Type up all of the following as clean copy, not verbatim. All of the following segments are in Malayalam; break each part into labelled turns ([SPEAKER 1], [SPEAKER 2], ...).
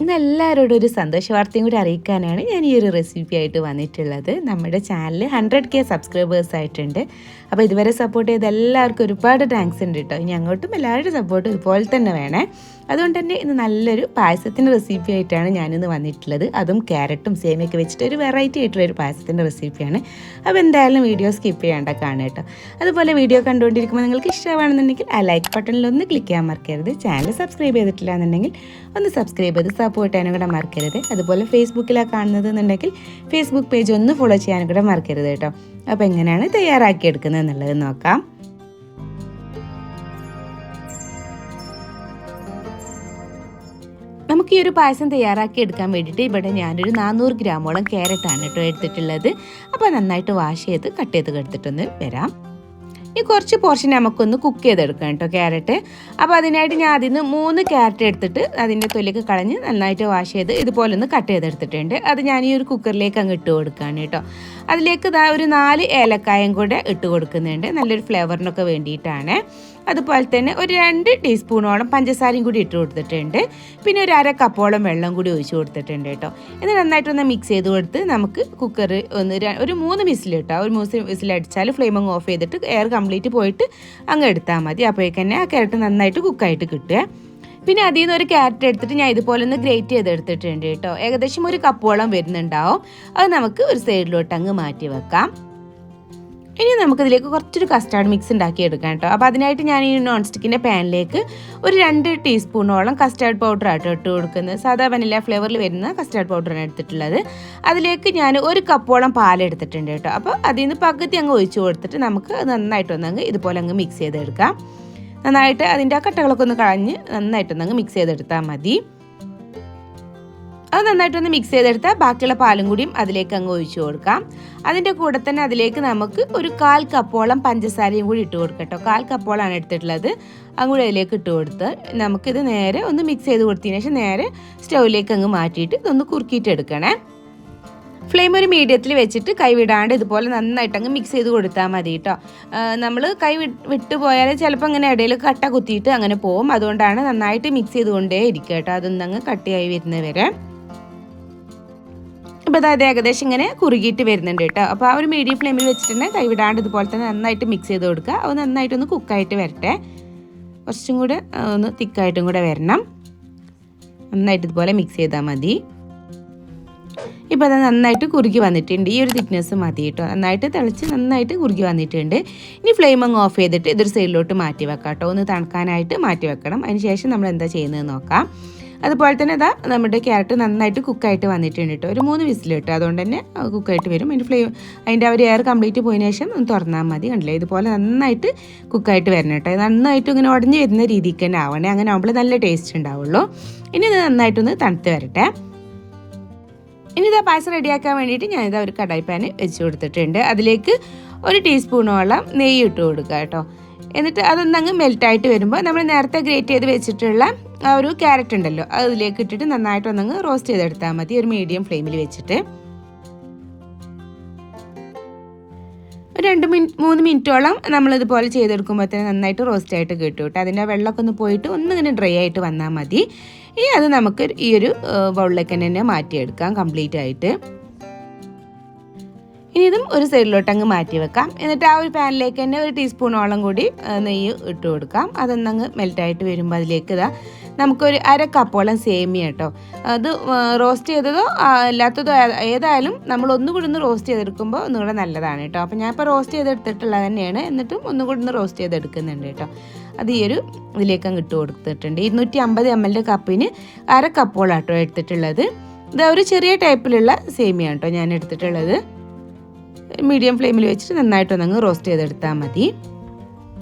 [SPEAKER 1] ഇന്ന് എല്ലാവരോടും ഒരു സന്തോഷ വാർത്തയും കൂടി അറിയിക്കാനാണ് ഞാൻ ഈ ഒരു റെസിപ്പി ആയിട്ട് വന്നിട്ടുള്ളത്. നമ്മുടെ ചാനൽ 100K സബ്സ്ക്രൈബേഴ്സ് ആയിട്ടുണ്ട്. അപ്പോൾ ഇതുവരെ സപ്പോർട്ട് ചെയ്ത എല്ലാവർക്കും ഒരുപാട് താങ്ക്സ് ഉണ്ട് കേട്ടോ. ഇനി അങ്ങോട്ടും എല്ലാവരുടെ സപ്പോർട്ട് ഇതുപോലെ തന്നെ വേണേ. അതുകൊണ്ട് തന്നെ ഇന്ന് നല്ലൊരു പായസത്തിൻ്റെ റെസിപ്പി ആയിട്ടാണ് ഞാനിന്ന് വന്നിട്ടുള്ളത്. അതും ക്യാരറ്റും സേമിയൊക്കെ വെച്ചിട്ട് ഒരു വെറൈറ്റി ആയിട്ടുള്ളൊരു പായസത്തിൻ്റെ റെസിപ്പിയാണ്. അപ്പോൾ എന്തായാലും വീഡിയോ സ്കിപ്പ് ചെയ്യാണ്ട കാണുക കേട്ടോ. അതുപോലെ വീഡിയോ കണ്ടുകൊണ്ടിരിക്കുമ്പോൾ നിങ്ങൾക്ക് ഇഷ്ടമാണെന്നുണ്ടെങ്കിൽ ആ ലൈക്ക് ബട്ടണിലൊന്ന് ക്ലിക്ക് ചെയ്യാൻ മറക്കരുത്. ചാനൽ സബ്സ്ക്രൈബ് ചെയ്തിട്ടില്ല എന്നുണ്ടെങ്കിൽ ഒന്ന് സബ്സ്ക്രൈബ് ചെയ്ത് സപ്പോർട്ട് ചെയ്യാനും കൂടെ മറക്കരുത്. അതുപോലെ ഫേസ്ബുക്കിലാണ് കാണുന്നത് എന്നുണ്ടെങ്കിൽ ഫേസ്ബുക്ക് പേജ് ഒന്ന് ഫോളോ ചെയ്യാനും കൂടെ മറക്കരുത് കേട്ടോ. അപ്പോൾ എങ്ങനെയാണ് തയ്യാറാക്കിയെടുക്കുന്നത് എന്നുള്ളത് നോക്കാം. നമുക്ക് ഈ ഒരു പായസം തയ്യാറാക്കി എടുക്കാൻ വേണ്ടിയിട്ട് ഇവിടെ ഞാനൊരു 400 ഗ്രാമോളം ക്യാരറ്റാണ് കേട്ടോ എടുത്തിട്ടുള്ളത്. അപ്പോൾ നന്നായിട്ട് വാഷ് ചെയ്ത് കട്ട് ചെയ്ത് എടുത്തിട്ടൊന്ന് വരാം. ഈ കുറച്ച് പോർഷൻ നമുക്കൊന്ന് കുക്ക് ചെയ്തെടുക്കാം കേട്ടോ ക്യാരറ്റ്. അപ്പോൾ അതിനായിട്ട് ഞാൻ അതിൽ നിന്ന് 3 ക്യാരറ്റ് എടുത്തിട്ട് അതിൻ്റെ തൊലിയൊക്കെ കളഞ്ഞ് നന്നായിട്ട് വാഷ് ചെയ്ത് ഇതുപോലെ ഒന്ന് കട്ട് ചെയ്തെടുത്തിട്ടുണ്ട്. അത് ഞാൻ ഈ ഒരു കുക്കറിലേക്ക് അങ്ങ് ഇട്ട് കൊടുക്കുകയാണ് കേട്ടോ. അതിലേക്ക് ഒരു 4 ഏലക്കായും കൂടെ ഇട്ട് കൊടുക്കുന്നുണ്ട്, നല്ലൊരു ഫ്ലേവറിനൊക്കെ വേണ്ടിയിട്ടാണ്. അതുപോലെ തന്നെ ഒരു 2 ടീസ്പൂണോളം പഞ്ചസാരയും കൂടി ഇട്ട് കൊടുത്തിട്ടുണ്ട്. പിന്നെ ഒരു 1/2 കപ്പോളം വെള്ളം കൂടി ഒഴിച്ച് കൊടുത്തിട്ടുണ്ട് കേട്ടോ. ഇത് നന്നായിട്ടൊന്ന് മിക്സ് ചെയ്ത് കൊടുത്ത് നമുക്ക് കുക്കർ ഒരു 3 വിസിൽ കേട്ടോ. ഒരു 3 വിസിലടിച്ചാൽ ഫ്ലെയിം അങ്ങ് ഓഫ് ചെയ്തിട്ട് എയർ കംപ്ലീറ്റ് പോയിട്ട് അങ്ങ് എടുത്താൽ മതി. അപ്പോഴേക്ക് തന്നെ ആ ക്യാരറ്റ് നന്നായിട്ട് കുക്കായിട്ട് കിട്ടുക. പിന്നെ അതിൽ നിന്ന് ഒരു ക്യാരറ്റ് എടുത്തിട്ട് ഞാൻ ഇതുപോലെ ഒന്ന് ഗ്രേറ്റ് ചെയ്തെടുത്തിട്ടുണ്ട് കേട്ടോ. ഏകദേശം 1 കപ്പോളം വരുന്നുണ്ടാവും. അത് നമുക്ക് ഒരു സൈഡിലോട്ട് അങ്ങ് മാറ്റി വെക്കാം. ഇനി നമുക്കിതിലേക്ക് കുറച്ചൊരു കസ്റ്റാർഡ് മിക്സ് ഉണ്ടാക്കിയെടുക്കാം കേട്ടോ. അപ്പോൾ അതിനായിട്ട് ഞാൻ ഈ നോൺ സ്റ്റിക്കിൻ്റെ പാനിലേക്ക് ഒരു 2 ടീസ്പൂണോളം കസ്റ്റാർഡ് പൗഡർ ആട്ടോ ഇട്ട് കൊടുക്കുന്നത്. സാധാ വനില ഫ്ലേവറിൽ വരുന്ന കസ്റ്റാർഡ് പൗഡറാണ് എടുത്തിട്ടുള്ളത്. അതിലേക്ക് ഞാൻ 1 കപ്പോളം പാലെടുത്തിട്ടുണ്ട് കേട്ടോ. അപ്പോൾ അതിൽ നിന്ന് പകുതി അങ്ങ് ഒഴിച്ച് കൊടുത്തിട്ട് നമുക്ക് നന്നായിട്ടൊന്നങ്ങ് ഇതുപോലെ അങ്ങ് മിക്സ് ചെയ്തെടുക്കാം. നന്നായിട്ട് അതിൻ്റെ ആ കട്ടകളൊക്കെ ഒന്ന് കളഞ്ഞ് നന്നായിട്ടൊന്നങ്ങ് മിക്സ് ചെയ്തെടുത്താൽ മതി. അത് നന്നായിട്ടൊന്ന് മിക്സ് ചെയ്തെടുത്താൽ ബാക്കിയുള്ള പാലും കൂടിയും അതിലേക്ക് അങ്ങ് ഒഴിച്ചു കൊടുക്കാം. അതിൻ്റെ കൂടെ തന്നെ അതിലേക്ക് നമുക്ക് ഒരു 1/4 കപ്പോളം പഞ്ചസാരയും കൂടി ഇട്ട് കൊടുക്കാം കേട്ടോ. 1/4 കപ്പോളാണ് എടുത്തിട്ടുള്ളത്. അങ്ങോട്ട് അതിലേക്ക് ഇട്ട് കൊടുത്ത് നമുക്കിത് നേരെ ഒന്ന് മിക്സ് ചെയ്ത് കൊടുത്തതിന് ശേഷം നേരെ സ്റ്റൗവിലേക്ക് അങ്ങ് മാറ്റിയിട്ട് ഇതൊന്ന് കുറുക്കിയിട്ട് എടുക്കണേ. ഫ്ലെയിം ഒരു മീഡിയത്തിൽ വെച്ചിട്ട് കൈ വിടാണ്ട് ഇതുപോലെ നന്നായിട്ട് അങ്ങ് മിക്സ് ചെയ്ത് കൊടുത്താൽ മതി കേട്ടോ. നമ്മൾ കൈ വിട്ടു പോയാൽ ചിലപ്പോൾ അങ്ങനെ ഇടയിൽ കട്ട കുത്തിയിട്ട് അങ്ങനെ പോകും. അതുകൊണ്ടാണ് നന്നായിട്ട് മിക്സ് ചെയ്തുകൊണ്ടേ ഇരിക്കുക കേട്ടോ. അതൊന്നങ്ങ് കട്ടിയായി വരുന്നത് വരെ. അപ്പോൾ അതായത് ഏകദേശം ഇങ്ങനെ കുറുകിയിട്ട് വരുന്നുണ്ട് കേട്ടോ. അപ്പോൾ ആ ഒരു മീഡിയം ഫ്ലെയിമിൽ വെച്ചിട്ട് തന്നെ കൈ വിടാണ്ട് ഇതുപോലെ തന്നെ നന്നായിട്ട് മിക്സ് ചെയ്ത് കൊടുക്കുക. അത് നന്നായിട്ടൊന്ന് കുക്കായിട്ട് വരട്ടെ. കുറച്ചും കൂടെ ഒന്ന് തിക്കായിട്ടും കൂടെ വരണം. നന്നായിട്ട് ഇതുപോലെ മിക്സ് ചെയ്താൽ മതി. ഇപ്പോൾ അത് നന്നായിട്ട് കുറുകി വന്നിട്ടുണ്ട്. ഈ ഒരു തിക്നെസ് മതി കേട്ടോ. നന്നായിട്ട് തിളച്ച് നന്നായിട്ട് കുറുകി വന്നിട്ടുണ്ട്. ഇനി ഫ്ലെയിം അങ്ങ് ഓഫ് ചെയ്തിട്ട് ഇതൊരു സൈഡിലോട്ട് മാറ്റി വെക്കാം കേട്ടോ. ഒന്ന് തണുക്കാനായിട്ട് മാറ്റി വെക്കണം. അതിന് ശേഷം നമ്മൾ എന്താ ചെയ്യുന്നത് നോക്കാം. അതുപോലെ തന്നെ നമ്മുടെ ക്യാരറ്റ് നന്നായിട്ട് കുക്കായിട്ട് വന്നിട്ടുണ്ട് കേട്ടോ. ഒരു 3 വിസിൽ കേട്ടോ. അതുകൊണ്ട് തന്നെ കുക്കായിട്ട് വരും. അതിൻ്റെ ഒരു എയർ കംപ്ലീറ്റ് പോയതിനു ശേഷം ഒന്ന് തുറന്നാൽ മതി. കണ്ടില്ലേ, ഇതുപോലെ നന്നായിട്ട് കുക്കായിട്ട് വരണം കേട്ടോ. നന്നായിട്ട് ഇങ്ങനെ ഉടഞ്ഞ് വരുന്ന രീതിക്ക് തന്നെ ആവണേ. അങ്ങനെ ആകുമ്പോൾ നല്ല ടേസ്റ്റ് ഉണ്ടാവുള്ളൂ. ഇനി ഇത് നന്നായിട്ടൊന്ന് തണുത്ത് വരട്ടെ. ഇനി പായസം റെഡിയാക്കാൻ വേണ്ടിയിട്ട് ഞാനിതാ ഒരു കടായി പാൻ വെച്ച് കൊടുത്തിട്ടുണ്ട്. അതിലേക്ക് 1 ടീസ്പൂണോളം നെയ്യ് ഇട്ട് കൊടുക്കുക കേട്ടോ. എന്നിട്ട് അതൊന്നങ്ങ് മെൽറ്റായിട്ട് വരുമ്പോൾ നമ്മൾ നേരത്തെ ഗ്രേറ്റ് ചെയ്ത് വെച്ചിട്ടുള്ള ആ ഒരു ക്യാരറ്റ് ഉണ്ടല്ലോ, അതിലേക്ക് ഇട്ടിട്ട് നന്നായിട്ടൊന്നങ്ങ് റോസ്റ്റ് ചെയ്തെടുത്താൽ മതി. ഒരു മീഡിയം ഫ്ലെയിമിൽ വെച്ചിട്ട് 2-3 മിനിറ്റോളം നമ്മളിതുപോലെ ചെയ്തെടുക്കുമ്പോൾ തന്നെ നന്നായിട്ട് റോസ്റ്റ് ആയിട്ട് കിട്ടും കേട്ടോ. അതിൻ്റെ വെള്ളമൊക്കെ ഒന്ന് പോയിട്ട് ഒന്നിങ്ങനെ ഡ്രൈ ആയിട്ട് വന്നാൽ മതി. ഇനി അത് നമുക്ക് ഈ ഒരു ബൗളിലേക്ക് തന്നെ മാറ്റിയെടുക്കാം കംപ്ലീറ്റ് ആയിട്ട്. ഇനി ഇതും ഒരു സൈഡിലോട്ട് അങ്ങ് മാറ്റി വെക്കാം. എന്നിട്ട് ആ ഒരു പാനിലേക്ക് തന്നെ 1 ടീസ്പൂണോളം കൂടി നെയ്യ് ഇട്ട് കൊടുക്കാം. അതൊന്നങ്ങ് മെൽറ്റായിട്ട് വരുമ്പോൾ അതിലേക്ക് നമുക്കൊരു 1/2 കപ്പോളം സേമിയ കേട്ടോ. അത് റോസ്റ്റ് ചെയ്തതോ അല്ലാത്തതോ ഏതായാലും നമ്മൾ ഒന്നുകൂടി ഒന്ന് റോസ്റ്റ് ചെയ്തെടുക്കുമ്പോൾ ഒന്നുകൂടെ നല്ലതാണ് കേട്ടോ. അപ്പോൾ ഞാൻ ഇപ്പോൾ റോസ്റ്റ് ചെയ്തെടുത്തിട്ടുള്ളത് തന്നെയാണ്. എന്നിട്ടും ഒന്നുകൂടി ഒന്ന് റോസ്റ്റ് ചെയ്തെടുക്കുന്നുണ്ട് കേട്ടോ. അത് ഈ ഒരു ഇതിലേക്ക് അങ്ങ് ഇട്ട് കൊടുത്തിട്ടുണ്ട്. 250 ml കപ്പിന് 1/2 കപ്പോളം കേട്ടോ എടുത്തിട്ടുള്ളത്. ഇത് ഒരു ചെറിയ ടൈപ്പിലുള്ള സേമിയ കേട്ടോ ഞാൻ എടുത്തിട്ടുള്ളത്. മീഡിയം ഫ്ലെയിമിൽ വെച്ചിട്ട് നന്നായിട്ടൊന്നങ്ങ് റോസ്റ്റ് ചെയ്തെടുത്താൽ മതി.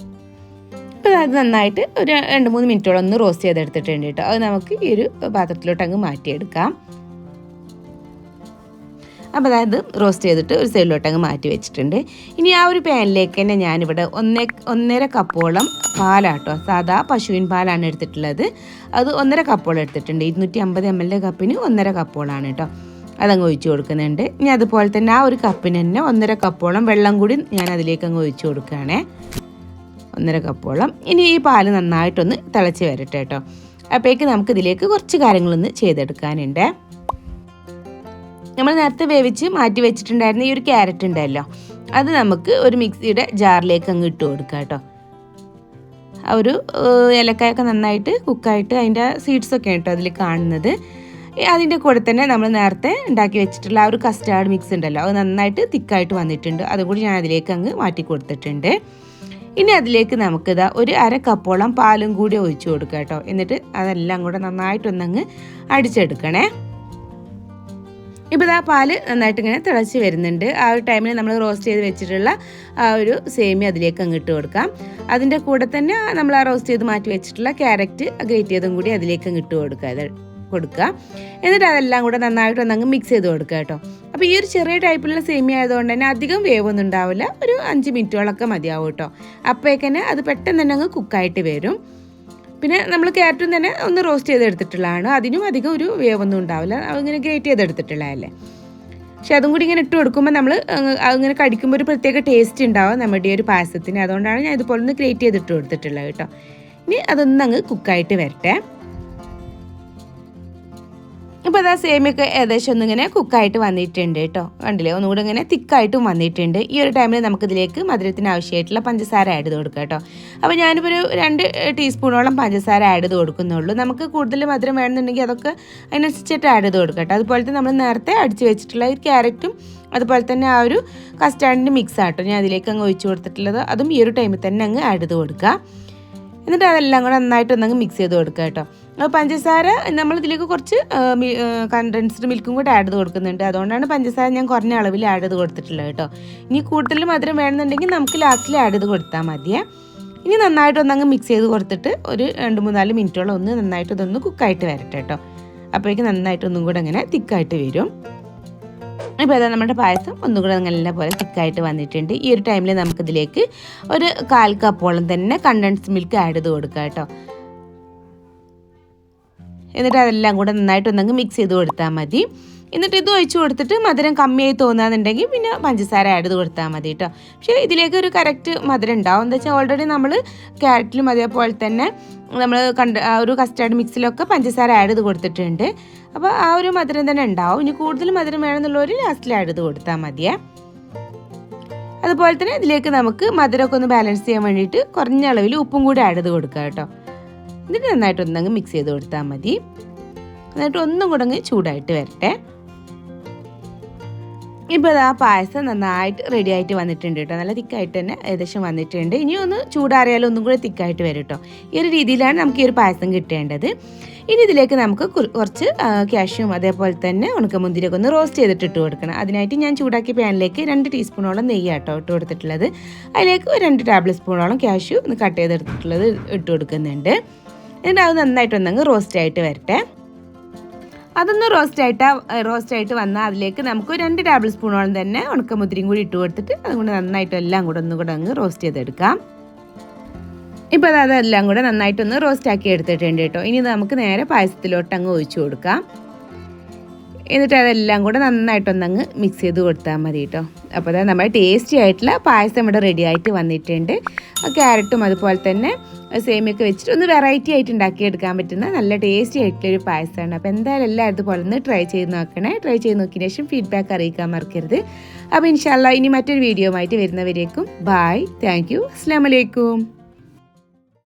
[SPEAKER 1] അപ്പോൾ അത് നന്നായിട്ട് ഒരു 2-3 മിനിറ്റോളം ഒന്ന് റോസ്റ്റ് ചെയ്തെടുത്തിട്ടുണ്ട് കേട്ടോ. അത് നമുക്ക് ഈ ഒരു പാത്രത്തിലോട്ട് അങ്ങ് മാറ്റിയെടുക്കാം. അപ്പോൾ അതായത് റോസ്റ്റ് ചെയ്തിട്ട് ഒരു സൈഡിലോട്ട് അങ്ങ് മാറ്റി വെച്ചിട്ടുണ്ട്. ഇനി ആ ഒരു പാനിലേക്ക് തന്നെ ഞാനിവിടെ 1.5 കപ്പോളം പാലാട്ടോ, സാധാ പശുവിൻ പാലാണ് എടുത്തിട്ടുള്ളത്. അത് 1.5 കപ്പോളം എടുത്തിട്ടുണ്ട്. 250 ml കപ്പിന് 1.5 കപ്പോളാണ് കേട്ടോ. അതങ്ങ് ഒഴിച്ച് കൊടുക്കുന്നുണ്ട്. ഇനി അതുപോലെ തന്നെ ആ ഒരു കപ്പിന് തന്നെ 1.5 കപ്പോളം വെള്ളം കൂടി ഞാൻ അതിലേക്ക് അങ്ങ് ഒഴിച്ച് കൊടുക്കുകയാണേ. 1.5 കപ്പോളം. ഇനി ഈ പാല് നന്നായിട്ടൊന്ന് തിളച്ച് വരട്ടെ കേട്ടോ. അപ്പോഴേക്ക് നമുക്കിതിലേക്ക് കുറച്ച് കാര്യങ്ങളൊന്ന് ചെയ്തെടുക്കാനുണ്ട്. നമ്മൾ നേരത്തെ വേവിച്ച് മാറ്റി വെച്ചിട്ടുണ്ടായിരുന്ന ഈ ഒരു ക്യാരറ്റ് ഉണ്ടല്ലോ, അത് നമുക്ക് ഒരു മിക്സിയുടെ ജാറിലേക്ക് അങ്ങ് ഇട്ട് കൊടുക്കാം കേട്ടോ. ആ ഒരു ഏലക്കായൊക്കെ നന്നായിട്ട് കുക്കായിട്ട് അതിൻ്റെ സീഡ്സൊക്കെ കേട്ടോ അതിൽ കാണുന്നത്. അതിൻ്റെ കൂടെ തന്നെ നമ്മൾ നേരത്തെ ഉണ്ടാക്കി വെച്ചിട്ടുള്ള ആ ഒരു കസ്റ്റാർഡ് മിക്സ് ഉണ്ടല്ലോ, അത് നന്നായിട്ട് തിക്കായിട്ട് വന്നിട്ടുണ്ട്. അതും കൂടി ഞാൻ അതിലേക്ക് അങ്ങ് മാറ്റി കൊടുത്തിട്ടുണ്ട്. ഇനി അതിലേക്ക് നമുക്കിതാ ഒരു 1/2 കപ്പോളം പാലും കൂടി ഒഴിച്ചു കൊടുക്കാം കേട്ടോ. എന്നിട്ട് അതെല്ലാം കൂടെ നന്നായിട്ടൊന്നങ്ങ് അടിച്ചെടുക്കണേ. ഇപ്പോൾ ഇതാ പാല് നന്നായിട്ട് ഇങ്ങനെ തിളച്ച് വരുന്നുണ്ട്. ആ ഒരു ടൈമിൽ നമ്മൾ റോസ്റ്റ് ചെയ്ത് വെച്ചിട്ടുള്ള ആ ഒരു സേമിയ അതിലേക്ക് അങ്ങ് ഇട്ട് കൊടുക്കാം. അതിൻ്റെ കൂടെ തന്നെ നമ്മൾ ആ റോസ്റ്റ് ചെയ്ത് മാറ്റി വെച്ചിട്ടുള്ള ക്യാരറ്റ് ഗ്രേറ്റ് ചെയ്തതും കൂടി അതിലേക്ക് അങ്ങ് ഇട്ട് കൊടുക്കുക. എന്നിട്ട് അതെല്ലാം കൂടെ നന്നായിട്ട് ഒന്നങ്ങ് മിക്സ് ചെയ്ത് കൊടുക്കുക കേട്ടോ. അപ്പോൾ ഈ ഒരു ചെറിയ ടൈപ്പിലുള്ള സേമിയ ആയതുകൊണ്ട് തന്നെ അധികം വേവൊന്നും ഉണ്ടാവില്ല, ഒരു 5 മിനിറ്റോളൊക്കെ മതിയാവും കേട്ടോ. അപ്പോഴേക്കന്നെ അത് പെട്ടെന്ന് തന്നെ അങ്ങ് കുക്കായിട്ട് വരും. പിന്നെ നമ്മൾ ക്യാരറ്റും തന്നെ ഒന്ന് റോസ്റ്റ് ചെയ്തെടുത്തിട്ടുള്ളതാണ്, അതിനും അധികം ഒരു വേവൊന്നും ഉണ്ടാവില്ല, അതിങ്ങനെ ഗ്രേറ്റ് ചെയ്തെടുത്തിട്ടുള്ളതല്ലേ. പക്ഷെ അതും കൂടി ഇങ്ങനെ ഇട്ട് കൊടുക്കുമ്പോൾ നമ്മൾ അങ്ങനെ കടിക്കുമ്പോൾ ഒരു പ്രത്യേക ടേസ്റ്റ് ഉണ്ടാവും നമ്മുടെ ഈ ഒരു പായസത്തിന്. അതുകൊണ്ടാണ് ഞാൻ ഇതുപോലെ ഒന്ന് ഗ്രേറ്റ് ചെയ്തിട്ട് കൊടുത്തിട്ടുള്ളത് കേട്ടോ. ഇനി അതൊന്നങ്ങ് കുക്കായിട്ട് വരട്ടെ. ഇപ്പോൾ അതാ സേമിയൊക്കെ ഏകദേശം ഒന്നിങ്ങനെ കുക്കായിട്ട് വന്നിട്ടുണ്ട് കേട്ടോ. കണ്ടില്ലേ, ഒന്നുകൂടെ ഇങ്ങനെ തിക്കായിട്ടും വന്നിട്ടുണ്ട്. ഈ ഒരു ടൈമിൽ നമുക്കിതിലേക്ക് മധുരത്തിന് ആവശ്യമായിട്ടുള്ള പഞ്ചസാര ആഡ് ചെയ്ത് കൊടുക്കാം കേട്ടോ. അപ്പോൾ ഞാനിപ്പോൾ ഒരു 2 ടീസ്പൂണോളം പഞ്ചസാര ആഡ് ചെയ്ത് കൊടുക്കുന്നുള്ളൂ. നമുക്ക് കൂടുതൽ മധുരം വേണമെന്നുണ്ടെങ്കിൽ അതൊക്കെ അതിനനുസരിച്ചിട്ട് ആഡ് ചെയ്ത് കൊടുക്കാം കേട്ടോ. അതുപോലെ തന്നെ നമ്മൾ നേരത്തെ അടിച്ച് വെച്ചിട്ടുള്ള ഈ ക്യാരറ്റും അതുപോലെ തന്നെ ആ ഒരു കസ്റ്റാർഡിൻ്റെ മിക്സ് ആട്ടോ ഞാൻ അതിലേക്ക് അങ്ങ് ഒഴിച്ച് കൊടുത്തിട്ടുള്ളത്. അതും ഈ ഒരു ടൈമിൽ തന്നെ അങ്ങ് ആഡ് ചെയ്ത് കൊടുക്കുക. എന്നിട്ട് അതെല്ലാം കൂടെ നന്നായിട്ടൊന്നങ്ങ് മിക്സ് ചെയ്ത് കൊടുക്കുക കേട്ടോ. അപ്പോൾ പഞ്ചസാര നമ്മളിതിലേക്ക് കുറച്ച് കണ്ടൻസ്ഡ് മിൽക്കും കൂടെ ആഡ് ചെയ്ത് കൊടുക്കുന്നുണ്ട്. അതുകൊണ്ടാണ് പഞ്ചസാര ഞാൻ കുറഞ്ഞ അളവിൽ ആഡ് ചെയ്ത് കൊടുത്തിട്ടുള്ളത് കേട്ടോ. ഇനി കൂടുതൽ മധുരം വേണമെന്നുണ്ടെങ്കിൽ നമുക്ക് ലാസ്റ്റിൽ ആഡ് ചെയ്ത് കൊടുത്താൽ മതിയേ. ഇനി നന്നായിട്ടൊന്നങ്ങ് മിക്സ് ചെയ്ത് കൊടുത്തിട്ട് ഒരു 2-3-4 മിനിറ്റോളം ഒന്ന് നന്നായിട്ട് ഇതൊന്ന് കുക്കായിട്ട് വരട്ടെ കേട്ടോ. അപ്പോഴേക്ക് നന്നായിട്ടൊന്നും കൂടെ അങ്ങനെ തിക്കായിട്ട് വരും. ഇപ്പോൾ അതാ നമ്മുടെ പായസം ഒന്നുകൂടെ നല്ല പോലെ തിക്കായിട്ട് വന്നിട്ടുണ്ട്. ഈ ഒരു ടൈമിൽ നമുക്കിതിലേക്ക് ഒരു 1/4 കപ്പോളം തന്നെ കണ്ടൻസ്ഡ് മിൽക്ക് ആഡ് ചെയ്ത് കൊടുക്കുക കേട്ടോ. എന്നിട്ട് അതെല്ലാം കൂടെ നന്നായിട്ടൊന്നങ്ങ് മിക്സ് ചെയ്ത് കൊടുത്താൽ മതി. എന്നിട്ട് ഇത് ഒഴിച്ച് കൊടുത്തിട്ട് മധുരം കമ്മിയായി തോന്നുകയെന്നുണ്ടെങ്കിൽ പിന്നെ പഞ്ചസാര ആഡ് ചെയ്ത് കൊടുത്താൽ മതി കേട്ടോ. പക്ഷേ ഇതിലേക്ക് ഒരു കറക്റ്റ് മധുരം ഉണ്ടാവും. എന്താ വെച്ചാൽ ഓൾറെഡി നമ്മൾ ക്യാരറ്റിലും അതേപോലെ തന്നെ നമ്മൾ ആ ഒരു കസ്റ്റാർഡ് മിക്സിലൊക്കെ പഞ്ചസാര ആഡ് ചെയ്ത് കൊടുത്തിട്ടുണ്ട്. അപ്പോൾ ആ ഒരു മധുരം തന്നെ ഉണ്ടാവും. ഇനി കൂടുതൽ മധുരം വേണമെന്നുള്ളവർ ലാസ്റ്റിൽ ആഡ് ചെയ്ത് കൊടുത്താൽ മതിയേ. അതുപോലെ തന്നെ ഇതിലേക്ക് നമുക്ക് മധുരമൊക്കെ ഒന്ന് ബാലൻസ് ചെയ്യാൻ വേണ്ടിയിട്ട് കുറഞ്ഞ അളവിൽ ഉപ്പും കൂടി ആഡ് ചെയ്ത് കൊടുക്കുക കേട്ടോ. എന്നിട്ട് നന്നായിട്ടൊന്നങ്ങ് മിക്സ് ചെയ്ത് കൊടുത്താൽ മതി. എന്നിട്ട് ഒന്നും കൂടെ അങ്ങ് ചൂടായിട്ട് വരട്ടെ. ഇപ്പോൾ ആ പായസം നന്നായിട്ട് റെഡി ആയിട്ട് വന്നിട്ടുണ്ട് കേട്ടോ. നല്ല തിക്കായിട്ട് തന്നെ ഏകദേശം വന്നിട്ടുണ്ട്. ഇനി ഒന്ന് ചൂടാറിയാലും ഒന്നും കൂടെ തിക്കായിട്ട് വരും കേട്ടോ. ഈ ഒരു രീതിയിലാണ് നമുക്ക് ഈ ഒരു പായസം കിട്ടേണ്ടത്. ഇനി ഇതിലേക്ക് നമുക്ക് കുറച്ച് കാഷ്യൂം അതേപോലെ തന്നെ ഉണക്കമുന്തിരിയൊക്കെ ഒന്ന് റോസ്റ്റ് ചെയ്തിട്ട് ഇട്ട് കൊടുക്കണം. അതിനായിട്ട് ഞാൻ ചൂടാക്കിയ പാനിലേക്ക് 2 ടീസ്പൂണോളം നെയ്യ് കേട്ടോ ഇട്ട് കൊടുത്തിട്ടുള്ളത്. അതിലേക്ക് ഒരു 2 ടേബിൾ സ്പൂണോളം കാഷ്യൂ ഒന്ന് കട്ട് ചെയ്തെടുത്തിട്ടുള്ളത് ഇട്ട് കൊടുക്കുന്നുണ്ട്. എന്നിട്ട് അത് നന്നായിട്ടൊന്നങ്ങ് റോസ്റ്റ് ആയിട്ട് വരട്ടെ. അതൊന്ന് റോസ്റ്റായിട്ട് വന്നാൽ അതിലേക്ക് നമുക്ക് 2 ടേബിൾ സ്പൂണോളം തന്നെ ഉണക്കമുന്തിരിയും കൂടി ഇട്ട് കൊടുത്തിട്ട് അതുകൊണ്ട് നന്നായിട്ട് എല്ലാം കൂടെ ഒന്നുകൂടെ അങ്ങ് റോസ്റ്റ് ചെയ്തെടുക്കാം. ഇപ്പോൾ അതെല്ലാം കൂടെ നന്നായിട്ടൊന്ന് റോസ്റ്റ് ആക്കി എടുത്തിട്ടുണ്ട് കേട്ടോ. ഇനി നമുക്ക് നേരെ പായസത്തിലോട്ട് അങ്ങ് ഒഴിച്ചു കൊടുക്കാം. എന്നിട്ട് അതെല്ലാം കൂടെ നന്നായിട്ടൊന്നങ്ങ് മിക്സ് ചെയ്ത് കൊടുത്താൽ മതി കേട്ടോ. അപ്പോൾ അതായത് നമ്മുടെ ടേസ്റ്റി ആയിട്ടുള്ള പായസം ഇവിടെ റെഡി ആയിട്ട് വന്നിട്ടുണ്ട്. ക്യാരറ്റും അതുപോലെ തന്നെ സേമിയൊക്കെ വെച്ചിട്ട് ഒന്ന് വെറൈറ്റി ആയിട്ട് ഉണ്ടാക്കിയെടുക്കാൻ പറ്റുന്ന നല്ല ടേസ്റ്റി ആയിട്ടുള്ളൊരു പായസമാണ്. അപ്പോൾ എന്തായാലും എല്ലാവരും ഇതുപോലെ ഒന്ന് ട്രൈ ചെയ്ത് നോക്കണേ. ട്രൈ ചെയ്ത് നോക്കിയതിന് ശേഷം ഫീഡ്ബാക്ക് അറിയിക്കാൻ മറക്കരുത്. അപ്പോൾ ഇൻഷാല്ലാ ഇനി മറ്റൊരു വീഡിയോ ആയിട്ട് വരുന്നവരേക്കും ബായ്, താങ്ക് യു, അസ്സലാമു അലൈക്കും.